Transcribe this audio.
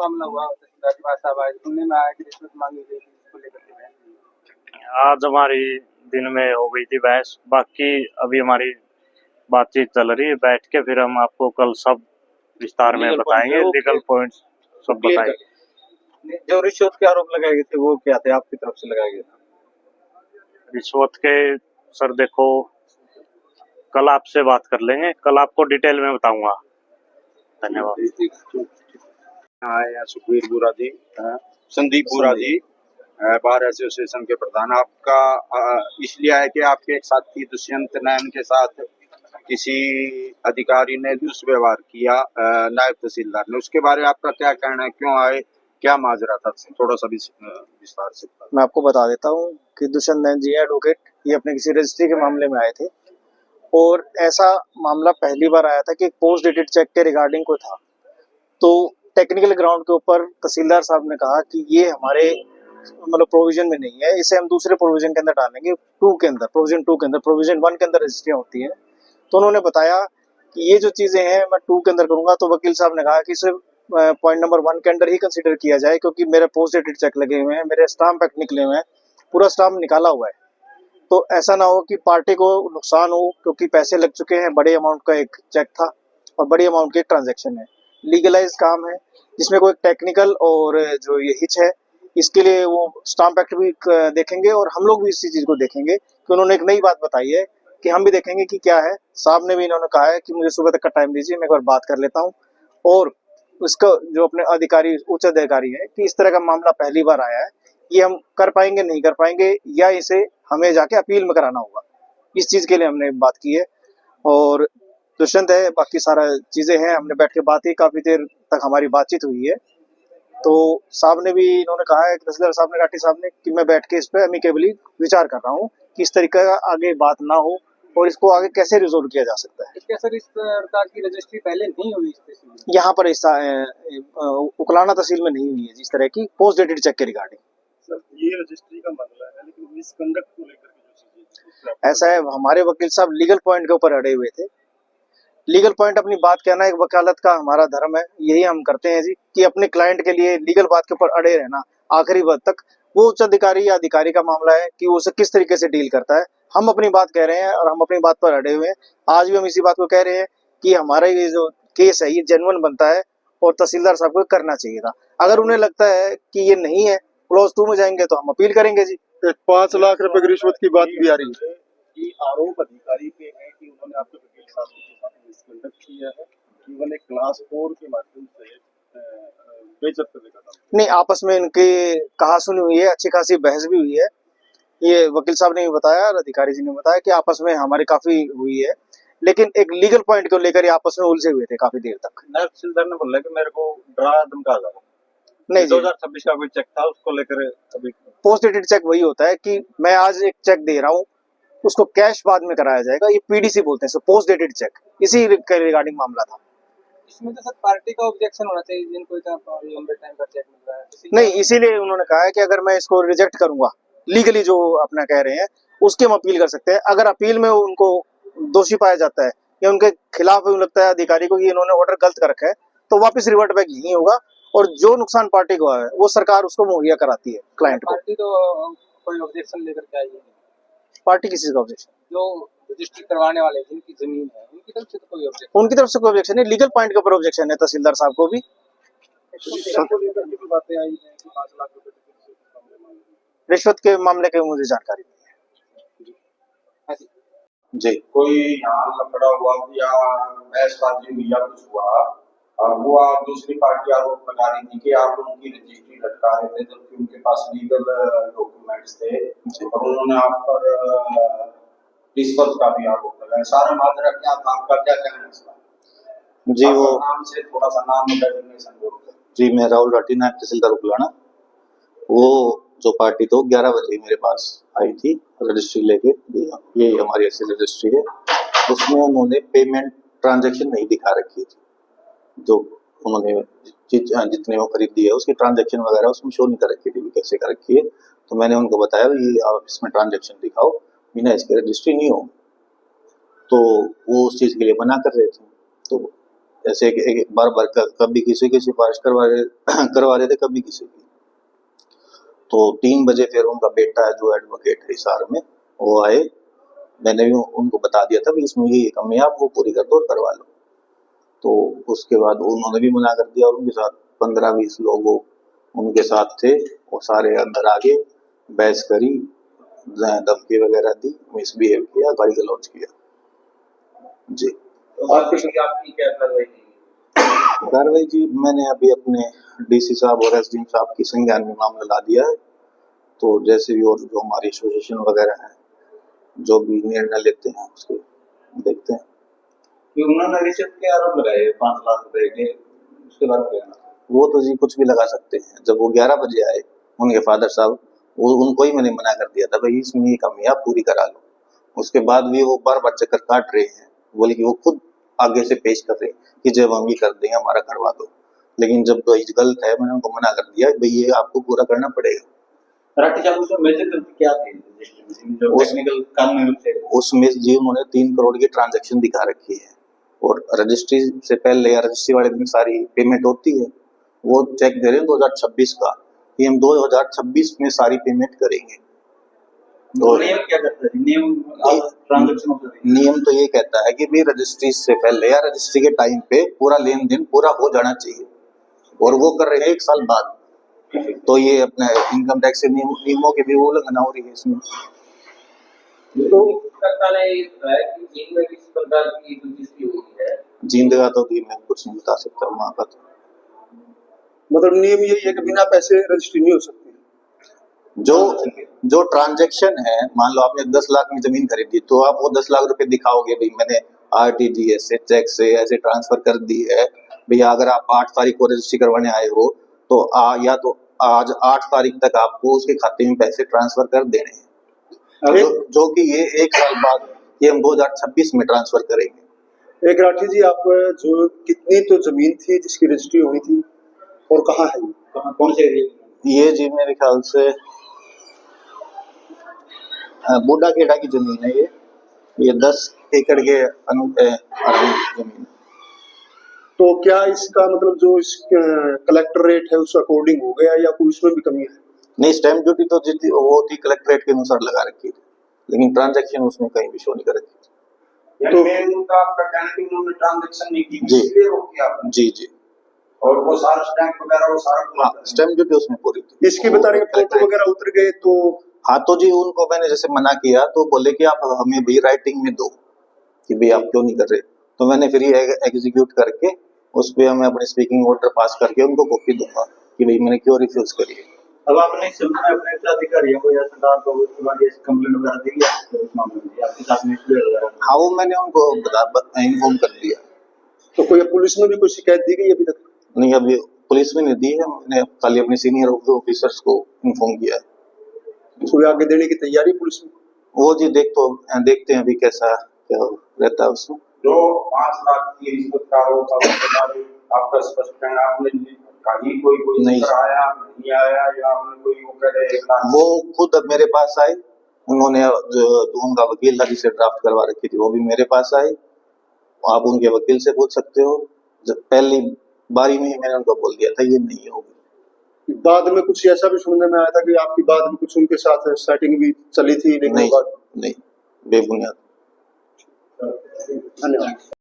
मामला हुआ तहसीलदार के पास साहब आए, सुनने में आया कि रिश्वत मांगी गई थी, इसको लेकर के बहस हुई। आज हमारी दिन में हो गई थी बहस, बाकी अभी हमारी बातचीत चल रही है, बैठ के फिर हम आपको कल सब विस्तार में बताएंगे, लीगल पॉइंट्स सब बताएंगे। जो रिश्वत के आरोप लगाए गए थे वो क्या थे, आपकी तरफ से लगाए गए थे? रिश्वत के सर देखो, कल आपसे बात कर लेंगे, कल आपको डिटेल में बताऊंगा। धन्यवाद। हाँ, सुखबीर बुरा जी, संदीप बुरा जी, बार एसोसिएशन के प्रधान। आपका इसलिए है कि आपके एक साथी दुष्यंत नयन के साथ किसी अधिकारी ने दुष्व्यवहार किया नायब तहसीलदार ने, उसके बारे में आपका क्या कहना है? क्यों आए, क्या माजरा था? थोड़ा सा विस्तार से मैं आपको बता देता हूँ कि दुष्यंत नयन जी एडवोकेट, ये अपने किसी रजिस्ट्री के मामले में आए थे और ऐसा मामला पहली बार आया था कि पोस्ट डेटेड चेक के रिगार्डिंग को था। तो टेक्निकल ग्राउंड के ऊपर तहसीलदार साहब ने कहा कि ये हमारे मतलब प्रोविजन में नहीं है, इसे हम दूसरे प्रोविजन के अंदर डालेंगे, 2 के अंदर, प्रोविजन 2 के अंदर। प्रोविजन 1 के अंदर रजिस्ट्रियाँ होती हैं। तो उन्होंने बताया कि ये जो चीजें हैं मैं 2 के अंदर करूंगा। तो वकील साहब ने कहा कि इसे पॉइंट नंबर 1 के अंदर ही कंसीडर किया जाए, क्योंकि मेरे पोस्ट डेटेड चेक लगे हुए हैं, मेरे स्टाम्प एक्ट निकले हुए हैं, पूरा स्टाम्प निकाला हुआ है। तो ऐसा ना हो कि पार्टी को नुकसान हो, क्योंकि पैसे लग चुके हैं, बड़े अमाउंट का एक चेक था और बड़ी अमाउंट की एक ट्रांजैक्शन है, लीगलाइज काम है, जिसमें कोई टेक्निकल और जो ये हिच है, इसके लिए वो स्टाम्प एक्ट भी देखेंगे और हम लोग भी इसी चीज को देखेंगे कि उन्होंने एक नई बात बताई है कि हम भी देखेंगे कि क्या है। साहब ने भी इन्होंने कहा है कि मुझे सुबह तक का टाइम दीजिए, मैं एक बार बात कर लेता हूँ। और उसका जो अपने अधिकारी, उच्च अधिकारी है, कि इस तरह का मामला पहली बार आया है, ये हम कर पाएंगे नहीं कर पाएंगे, या इसे हमें जाके अपील में कराना होगा, इस चीज के लिए हमने बात की है। और दुष्यंत है, बाकी सारा चीजें हैं, हमने बैठ के बात ही, काफी देर तक हमारी बातचीत हुई है। तो साहब ने भी, इन्होंने कहा है, तहसीलदार साहब ने, गाठी साहब ने, कि मैं बैठ के इस पे अमिकेबली विचार कर रहा हूँ कि इस तरीके का आगे बात ना हो और इसको आगे कैसे रिजोल्व किया जा सकता है। क्या सर इस प्रकार की रजिस्ट्री पहले नहीं हुई इस तहसील में? यहाँ पर इस उकलाना तहसील में नहीं हुई है जिस तरह की पोस्ट डेटेड चेक के रिगार्डिंग। सर, ये रजिस्ट्री का मसला है, लेकिन मिसकंडक्ट को लेकर ऐसा है, हमारे वकील साहब लीगल पॉइंट के ऊपर अड़े हुए थे। लीगल पॉइंट अपनी बात कहना एक वकालत का हमारा धर्म है, यही हम करते हैं जी, कि अपने क्लाइंट के लिए लीगल बात के ऊपर अड़े रहना आखिरी वक्त तक। वो उच्च अधिकारी या अधिकारी का मामला है कि वो उसे किस तरीके से डील करता है। हम अपनी बात कह रहे हैं और हम अपनी बात पर अड़े हुए हैं। आज भी हम इसी बात को कह रहे हैं कि हमारा ये जो केस है ये जेन्युइन बनता है और तहसीलदार साहब को करना चाहिए था। अगर उन्हें लगता है कि ये नहीं है, क्लोज 2 में जाएंगे तो हम अपील करेंगे जी। 5 लाख रुपए की रिश्वत की बात भी आ रही है। ये आरोप अधिकारी के हैं कि उन्होंने आपके वकील साहब के साथ मिसकंडक्ट किया है, इवन एक क्लास 4 के माध्यम से बेइज्जत करने का काम। नहीं, आपस में इनकी कहा सुनी हुई है, अच्छी खासी बहस भी हुई है। ये वकील साहब ने भी बताया और अधिकारी जी ने बताया कि आपस में हमारी काफी हुई है, लेकिन एक लीगल पॉइंट को लेकर आपस में उलझे हुए थे काफी देर तक। नायब तहसीलदार ने बोला कि मेरे को डरा धमका था। नहीं, 2026 का कोई चेक था, उसको लेकर अभी पोस्ट डेटेड चेक वही होता है कि मैं आज एक चेक दे रहा हूँ, उसको कैश बाद में कराया जाएगा, ये पीडीसी बोलते हैं, पोस्ट डेटेड चेक, इसी के रिगार्डिंग मामला था। इसमें तो सर पार्टी का ऑब्जेक्शन होना चाहिए, जिनको इतना लंबे टाइम का चेक मिल रहा है। नहीं, इसीलिए उन्होंने कहा है कि अगर मैं इसको रिजेक्ट करूंगा, लीगली जो अपना कह रहे हैं उसके हम अपील कर सकते हैं। अगर अपील में उनको दोषी पाया जाता है या उनके खिलाफ लगता है अधिकारी को कि इन्होंने ऑर्डर गलत कर रखा है, तो वापस रिवर्ट बैक यही होगा और जो नुकसान पार्टी को है वो सरकार उसको मुहैया कराती है क्लाइंट को। पार्टी तो कोई ऑब्जेक्शन लेकर के आई है? पार्टी किसी का ऑब्जेक्शन, जो रजिस्ट्री करवाने वाले जिनकी जमीन है उनकी तरफ से तो कोई ऑब्जेक्शन, उनकी तरफ से कोई ऑब्जेक्शन नहीं, लीगल पॉइंट के ऊपर ऑब्जेक्शन है तहसीलदार साहब को भी। बातें आई हैं कि 5 लाख रुपए रिश्वत के मामले की मुझे जानकारी नहीं है जी। कोई यहाँ लफड़ा हुआ या बहसबाजी हुई या कुछ हुआ और वो आप दूसरी पार्टी आरोप लगा रही थी कि आप उनकी रजिस्ट्री लटका रहे थे, जबकि उनके पास लीगल डॉक्यूमेंट्स थे और उन्होंने आप पर रिश्वत का भी आरोप लगाया। सारा माजरा क्या था, आपका क्या कहना है इसका? जी, वो नाम से थोड़ा सा नाम डेजिग्नेशन बोल जी, मैं राहुल राठी, नायब तहसीलदार उकलाना। वो जो पार्टी तो 11 बजे मेरे पास आई थी रजिस्ट्री लेके, ये हमारी ऐसी रजिस्ट्री है, उसमें उन्होंने पेमेंट ट्रांजैक्शन नहीं दिखा रखी थी। जो उन्होंने जितने वो खरीदी है उसकी ट्रांजैक्शन वगैरह उसमें शो नहीं कर रखी थी, कैसे कर रखी है। तो मैंने उनको बताया ये आप इसमें ट्रांजैक्शन दिखाओ, बिना इसके रजिस्ट्री नहीं हो। तो वो उस चीज़ के लिए मना कर रहे थे। तो जैसे एक बार कभी किसी की सिफारिश करवा रहे थे, कभी किसी की। तो 3 बजे फिर उनका बेटा है जो एडवोकेट है हिसार में, वो आए। मैंने भी उनको बता दिया था कि इसमें ये कमी है, आप वो पूरी कर दो और करवा लो। तो उसके बाद उन्होंने भी मना कर दिया और उनके साथ 15-20 लोग उनके साथ थे, वो सारे अंदर आगे बहस करी, धमकी वगैरह दी, मिसबिहेव किया, गाली गलौज किया जी। आपकी क्या कार्रवाई की? कार्रवाई जी मैंने अभी अपने डीसी साहब और एसडीएम साहब की संज्ञान में मामला ला दिया है। तो जैसे भी और जो हमारी एसोसिएशन वगैरह है जो भी निर्णय लेते हैं उसके देखते हैं। उन्होंने रिश्वत के आरोप लगाए 5 लाख रुपए के, उसके बाद क्या? वो तो जी कुछ भी लगा सकते हैं। जब वो 11 बजे आए उनके फादर साहब, वो उनको ही मैंने मना कर दिया था भाई इसमें ये कमी आप पूरी करा लो। उसके बाद भी वो बार बार चक्कर काट रहे हैं, बोले कि वो खुद आगे से पेश कर रहे हैं कि जब हम ये कर देंगे हमारा करवा दो। लेकिन जब तो ये गलत है मैंने उनको मना कर दिया भाई ये आपको पूरा करना पड़ेगा। मराठी साहब उसमें मेजर गलती क्या थी जो टेक्निकल कानूनी रूप से? उसमें जी उन्होंने 3 करोड़ की ट्रांजैक्शन दिखा रखी है और रजिस्ट्री से पहले या रजिस्ट्री वाले दिन सारी पेमेंट होती है, वो चेक दे रहे हैं 2026 का कि हम 2026 में सारी पेमेंट करेंगे। तो नियम क्या कहता है? ट्रांजैक्शन नियम तो ये कहता है कि भी रजिस्ट्री से पहले या रजिस्ट्री के टाइम पे पूरा लेन देन पूरा हो जाना चाहिए और वो कर रहे हैं 1 साल बाद। तो ये अपने इनकम टैक्स के नियमों की भी उल्लंघना हो रही है इसमें। तो ने है कि चीन में किस प्रकार की रजिस्ट्री हुई है? जिंदगा तो भी मैं कुछ नहीं बता सकता वहाँ का। मतलब नियम यही है कि बिना पैसे रजिस्ट्री नहीं हो सकती। जो ट्रांजैक्शन है, मान लो आपने 10 लाख में जमीन खरीदी तो आप वो 10 लाख रुपए दिखाओगे भाई मैंने आरटीजीएस से चेक से ऐसे ट्रांसफर कर दी है। भैया अगर आप 8 तारीख को रजिस्ट्री करवाने आए हो तो या तो आज 8 तारीख तक आपको उसके खाते में पैसे ट्रांसफर कर देने हैं, जो कि ये 1 साल बाद ये हम 2026 में ट्रांसफर करेंगे। एक राठी जी आप जो कितनी तो जमीन थी जिसकी रजिस्ट्री हुई थी और कहाँ है कौन से एरिया? ये जी मेरे ख्याल से बूढ़ा खेड़ा की जमीन है ये 10 एकड़ के जमीन। तो क्या इसका मतलब जो इस कलेक्टर रेट है उस अकॉर्डिंग हो गया या कोई उसमें भी कमी है? नहीं, स्टैंप ड्यूटी तो जितनी वो थी कलेक्ट्रेट के अनुसार लगा रखी थी, लेकिन ट्रांजैक्शन उसमें कहीं भी शो नहीं कर रखी थी। तो मेन मुद्दा आपका कहना है कि उन्होंने ट्रांजैक्शन नहीं की, इसलिए रोकी आपने? जी और वो सारा स्टैंप वगैरह वो सारा स्टैंप ड्यूटी उसमें पूरी थी। इसके बता रहे फोटो वगैरह उतर गए तो? हाँ तो जी उनको मैंने जैसे मना किया तो बोले कि आप हमें भी राइटिंग में दो कि भाई आप क्यों नहीं कर रहे। तो मैंने फिर ये एग्जीक्यूट करके उस पर मैं अपने स्पीकिंग ऑर्डर पास करके उनको कॉपी दूंगा कि भाई मैंने क्यों रिफ्यूज करी है। अब आपने इस समय अपने अधिकारियों को या सरकार को कंप्लेंट वगैरह दी है इस मामले में आपके साथ में? हाँ वो मैंने उनको इन्फॉर्म कर दिया। तो कोई पुलिस में भी कोई शिकायत दी गई अभी तक? नहीं अभी पुलिस में नहीं दी है, मैंने खाली अपने सीनियर ऑफिसर्स को इन्फॉर्म किया है। कोई आगे देने की तैयारी पुलिस में? वो जी देखते हैं अभी कैसा क्या रहता है उसमें। जो 5 लाख की रिश्वत का आरोप आपका स्पष्ट कहना, आपने कहीं कोई नहीं आया नहीं आया या आपने कोई वो करे? वो खुद अब मेरे पास आए, उन्होंने जो उनका वकील था जिसे ड्राफ्ट करवा रखी थी वो भी मेरे पास आए। आप उनके वकील से पूछ सकते हो। जब पहली बारी में ही मैंने उनको बोल दिया था ये नहीं होगी। बाद में कुछ ऐसा भी सुनने में आया था कि आपकी बाद में कुछ उनके साथ सेटिंग भी चली थी? नहीं बेबुनियाद। धन्यवाद।